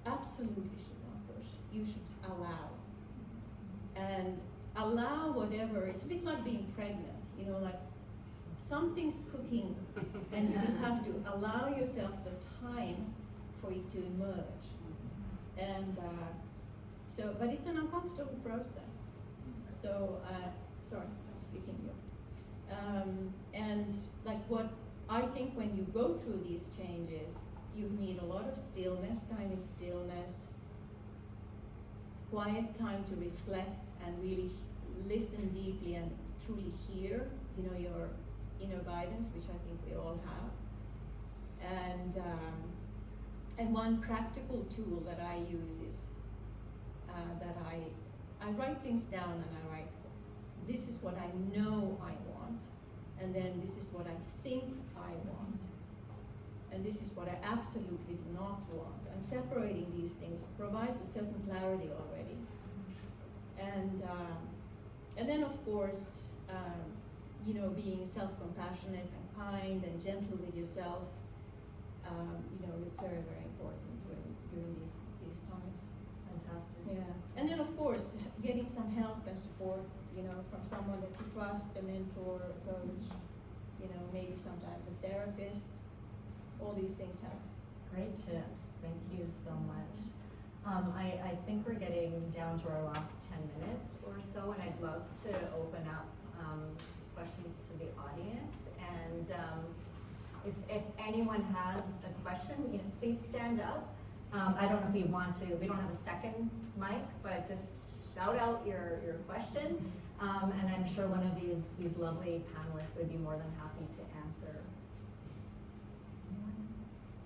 Speaker 5: absolutely should not push. You should allow. And allow whatever, it's a bit like being pregnant, like something's cooking and you just have to allow yourself the time for it to emerge. And but it's an uncomfortable process. So, sorry, I'm speaking here. And like what I think when you go through these changes, you need a lot of stillness, time in stillness, quiet time to reflect and really listen deeply and truly hear, your inner guidance, which I think we all have. And one practical tool that I use is that I write things down, and I write, this is what I know I want, and then this is what I think I want, and this is what I absolutely do not want. And separating these things provides a certain clarity already. And then of course, being self-compassionate and kind and gentle with yourself, it's very, very important during these times.
Speaker 1: Fantastic.
Speaker 5: Yeah. And then of course, getting some help and support, from someone that you trust, a mentor, a coach, maybe sometimes a therapist. All these things help.
Speaker 1: Great tips. Thank you so much. I think we're getting down to our last 10 minutes or so, and I'd love to open up questions to the audience. And if anyone has a question, please stand up. I don't know if we don't have a second mic, but just shout out your question. And I'm sure one of these lovely panelists would be more than happy to answer.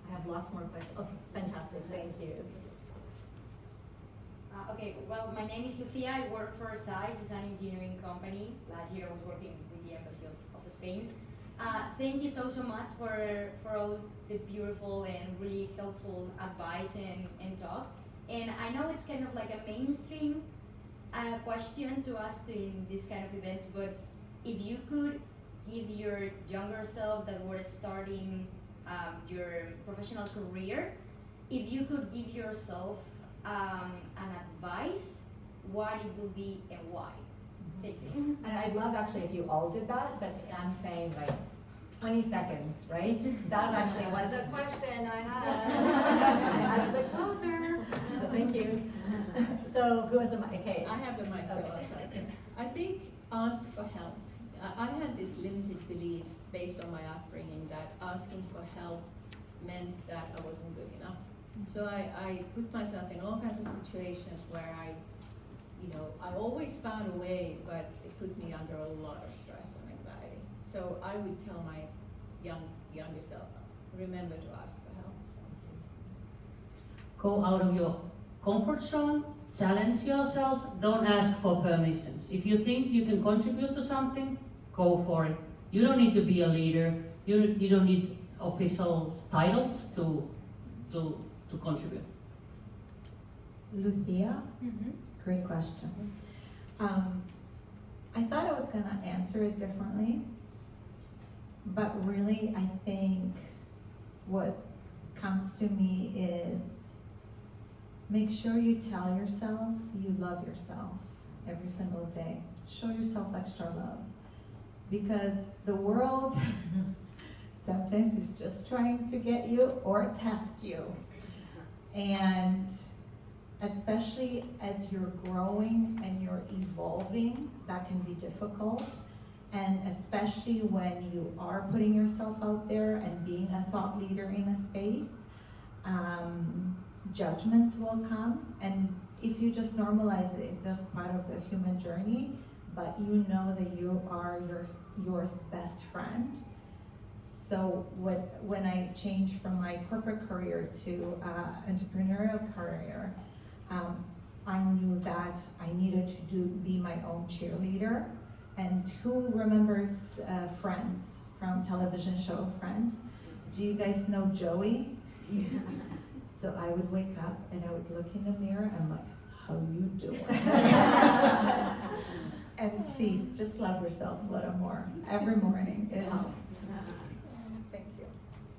Speaker 1: I have lots more questions. Okay, fantastic, thank you.
Speaker 7: Okay, well, my name is Lucia. I work for SAIS, it's an engineering company. Last year I was working with the Embassy of Spain. Thank you so much for all the beautiful and really helpful advice and talk. And I know it's kind of like a mainstream question to ask in this kind of events, but if you could give your younger self that were starting your professional career, if you could give yourself an advice, what it will be and why? Thank you.
Speaker 1: And I'd love actually if you all did that, but I'm saying like 20 seconds, right? That actually was a question I had as the closer. So thank you. So who has the mic? Okay.
Speaker 5: I have the mic, so I'll start. I think ask for help. I had this limited belief based on my upbringing that asking for help meant that I wasn't good enough. So I put myself in all kinds of situations where I always found a way, but it put me under a lot of stress and anxiety. So I would tell my younger self, remember to ask for help.
Speaker 6: Go out of your comfort zone, challenge yourself, don't ask for permissions. If you think you can contribute to something, go for it. You don't need to be a leader. You don't need official titles to contribute.
Speaker 4: Lucia, great question. I thought I was gonna answer it differently, but really I think what comes to me is make sure you tell yourself you love yourself every single day. Show yourself extra love, because the world sometimes is just trying to get you or test you. And especially as you're growing and you're evolving, that can be difficult. And especially when you are putting yourself out there and being a thought leader in a space, judgments will come. And if you just normalize it, it's just part of the human journey, but you know that you are your best friend. So when I changed from my corporate career to entrepreneurial career, I knew that I needed to be my own cheerleader. And who remembers Friends, from television show Friends? Do you guys know Joey? So I would wake up and I would look in the mirror and I'm like, how you doing? And please, just love yourself a little more every morning. It helps. Thank you.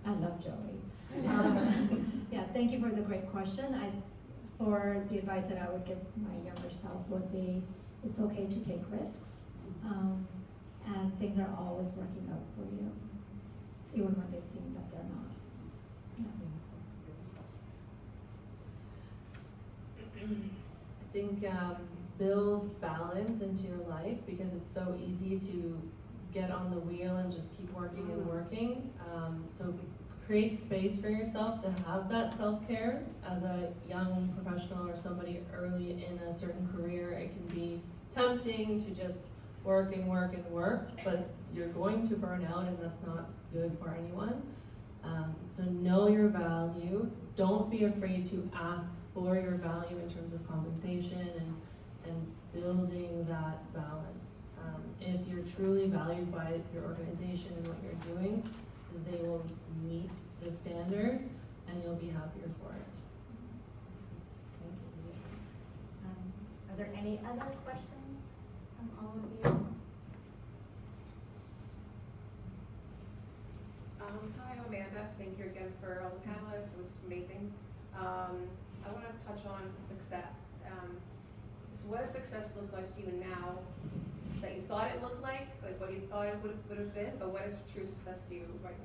Speaker 3: I love Joey. Yeah, thank you for the great question. For the advice that I would give my younger self would be, it's okay to take risks, and things are always working out for you, even when they seem that they're not. Yes.
Speaker 2: I think build balance into your life, because it's so easy to get on the wheel and just keep working and working. So create space for yourself to have that self-care. As a young professional or somebody early in a certain career, it can be tempting to just work and work and work, but you're going to burn out and that's not good for anyone. So know your value. Don't be afraid to ask for your value in terms of compensation and building that balance. If you're truly valued by your organization and what you're doing, they will meet the standard and you'll be happier for it.
Speaker 1: Are there any other questions from all of you?
Speaker 8: Hi, Amanda. Thank you again for all the panelists. It was amazing. I want to touch on success. So what does success look like to you now that you thought it looked like what you thought it would have been, but what is true success to you right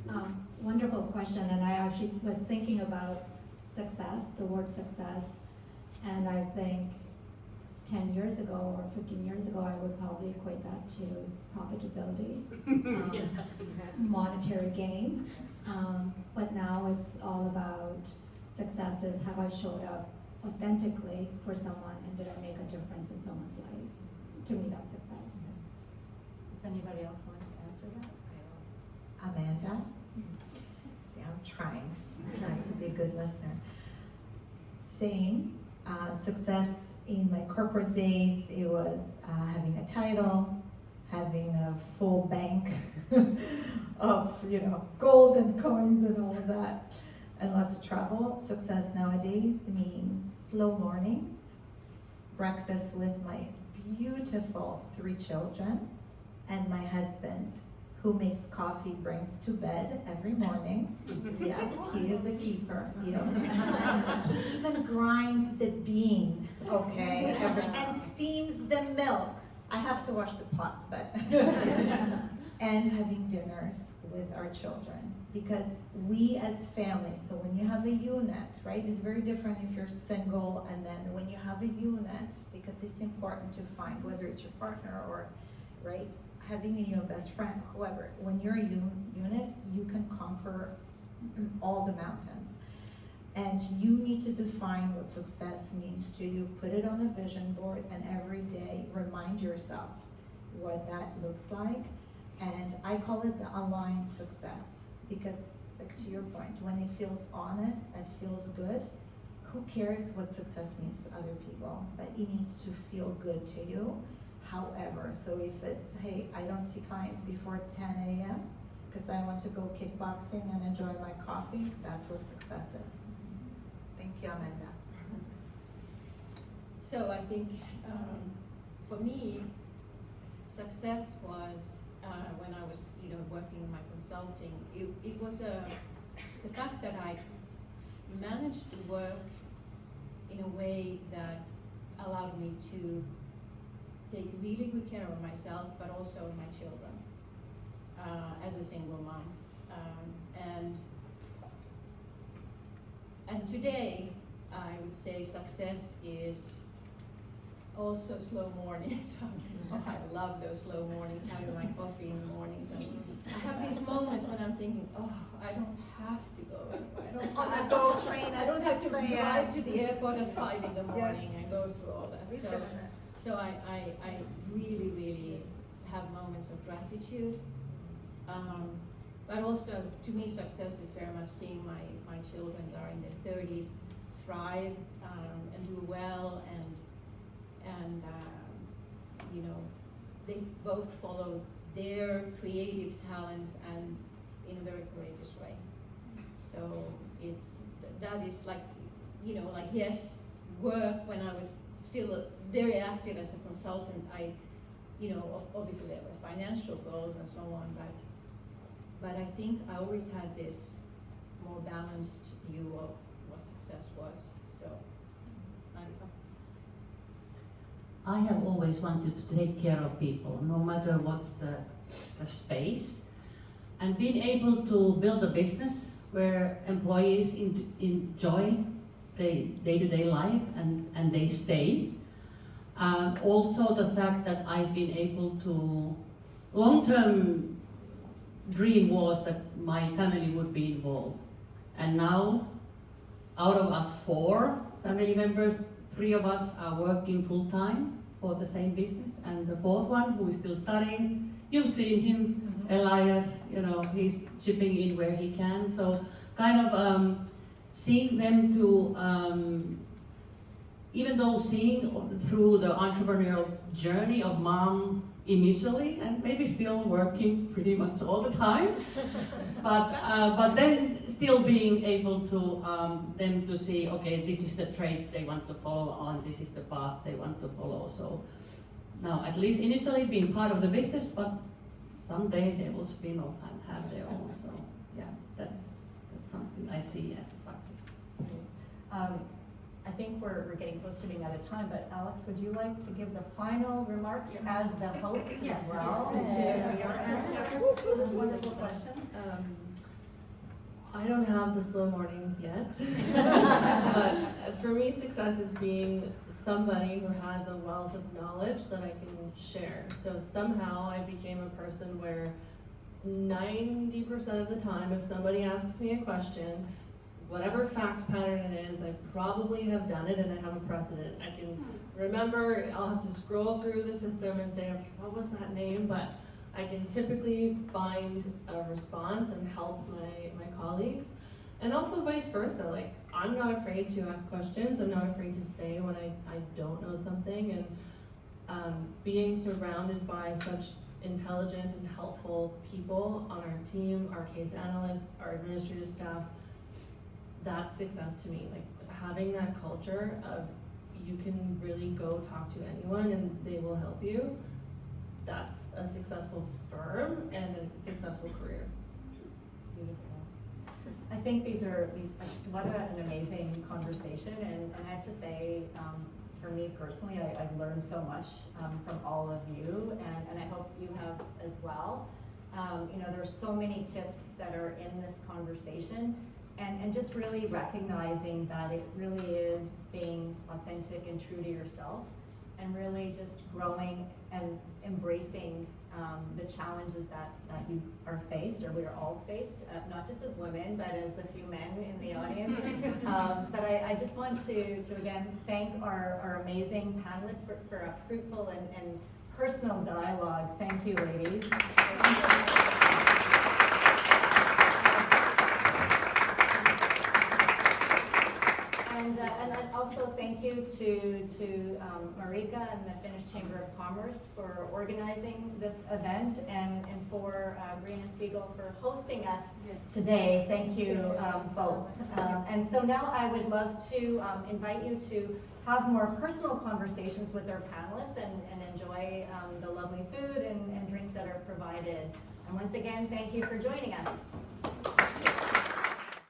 Speaker 8: now?
Speaker 3: Wonderful question, and I actually was thinking about success, the word success, and I think 10 years ago or 15 years ago, I would probably equate that to profitability, monetary gain. But now it's all about successes. Have I showed up authentically for someone, and did I make a difference in someone's life? To me, that's success.
Speaker 1: Does anybody else want to answer that?
Speaker 4: Amanda? See, I'm trying to be a good listener. Same, success in my corporate days, it was having a title, having a full bank of, gold and coins and all of that, and lots of travel. Success nowadays means slow mornings, breakfast with my beautiful 3 children, and my husband, who makes coffee, brings to bed every morning. Yes, he is a keeper. He even grinds the beans, okay, and steams the milk. I have to wash the pots, but and having dinners with our children, because we as families, so when you have a unit, right, it's very different if you're single, and then when you have a unit, because it's important to find whether it's your partner or, right, having your best friend, whoever. When you're a unit, you can conquer all the mountains. And you need to define what success means to you. Put it on a vision board, and every day remind yourself what that looks like. And I call it the aligned success, because, like to your point, when it feels honest, it feels good, who cares what success means to other people, but it needs to feel good to you. However, so if it's, hey, I don't see clients before 10 a.m. because I want to go kickboxing and enjoy my coffee, that's what success is. Thank you, Amanda.
Speaker 5: So I think for me, success was when I was, working in my consulting. It was the fact that I managed to work in a way that allowed me to take really good care of myself, but also my children as a single mom. And today, I would say success is also slow mornings. I love those slow mornings, having my coffee in the mornings. And I have these moments when I'm thinking, oh, I don't have to go anywhere. I don't have to
Speaker 4: go train
Speaker 5: I don't have to
Speaker 4: 6 a.m.
Speaker 5: drive to the airport at 5 in the morning
Speaker 4: Yes.
Speaker 5: and go through all that.
Speaker 4: We've done it.
Speaker 5: So I really, really have moments of gratitude. But also, to me, success is very much seeing my children that are in their 30s thrive and do well, and they both follow their creative talents and in a very courageous way. So that is like yes, work when I was still very active as a consultant. Obviously there were financial goals and so on, but I think I always had this more balanced view of what success was. So, Marika.
Speaker 6: I have always wanted to take care of people, no matter what's the space. And being able to build a business where employees enjoy their day-to-day life and they stay. Also the fact that I've been able to, long-term dream was that my family would be involved. And now, out of us 4 family members, 3 of us are working full-time for the same business, and the 4th one, who is still studying, you've seen him, Elias, he's chipping in where he can. So kind of seeing them to, even though seeing through the entrepreneurial journey of mom initially, and maybe still working pretty much all the time, but then still being able to them to see, okay, this is the trait they want to follow on, this is the path they want to follow. So now, at least initially being part of the business, but someday they will spin off and have their own. So yeah, that's something I see as a success.
Speaker 1: I think we're getting close to being out of time, but Alex, would you like to give the final remarks as the host as well?
Speaker 2: Yes.
Speaker 1: Your answer to this wonderful question.
Speaker 2: I don't have the slow mornings yet, but for me, success is being somebody who has a wealth of knowledge that I can share. So somehow I became a person where 90% of the time, if somebody asks me a question, whatever fact pattern it is, I probably have done it and I have a precedent. I can remember, I'll have to scroll through the system and say, okay, what was that name? But I can typically find a response and help my colleagues. And also vice versa, like I'm not afraid to ask questions, I'm not afraid to say when I don't know something, and being surrounded by such intelligent and helpful people on our team, our case analysts, our administrative staff, that's success to me. Like having that culture of you can really go talk to anyone and they will help you. That's a successful firm and a successful career.
Speaker 1: Beautiful. I think what an amazing conversation, and I have to say, for me personally, I've learned so much from all of you, and I hope you have as well. There's so many tips that are in this conversation, and just really recognizing that it really is being authentic and true to yourself, and really just growing and embracing the challenges that you are faced, or we are all faced, not just as women, but as the few men in the audience. But I just want to again thank our amazing panelists for a fruitful and personal dialogue. Thank you, ladies. And And also thank you to Marika and the Finnish Chamber of Commerce for organizing this event and for Green and Spiegel for hosting us today. Thank you both. And so now I would love to invite you to have more personal conversations with our panelists and enjoy the lovely food and drinks that are provided. And once again, thank you for joining us.